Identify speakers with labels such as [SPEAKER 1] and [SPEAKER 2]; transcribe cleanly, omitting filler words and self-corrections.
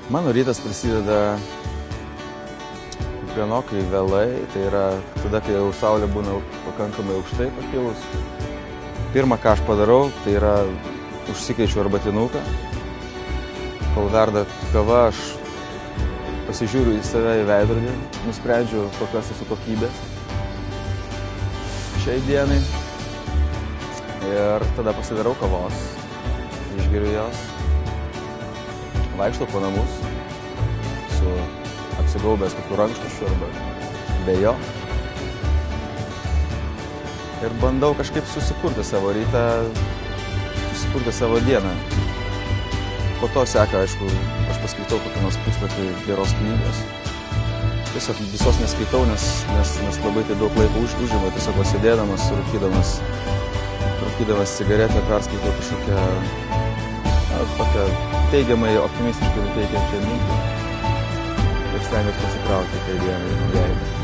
[SPEAKER 1] Mano rytas prasideda vienokai vėlai, tai yra tada, kai jau saulė būna pakankamai aukštai pakilus. Pirma, ką aš padarau, tai yra užsikeičiu arbatinuką. Kol verda kava, aš pasižiūriu į save į veidrodį, nusprendžiu, kokios esu kokybės šiai dienai. Ir tada pasidarau kavos, išgeriu jos, vaikštau po namus su apsigaubęs kokiu rankšluosčiu arba be jo. Ir bandau kažkaip susikurti savo rytą, susikurti savo dieną. Po to seka, aišku, aš paskaitau kokį nors puslapį geros knygos. Tiesiog visos neskaitau, nes labai tai daug laiko užima. Tiesiog sėdėdamas, rūkydamas cigaretę, perskaitau kažkokią teigiamai, optimistiškai nuteikiančią mintį. Ir stengiuosi pasitraukti tai dienai.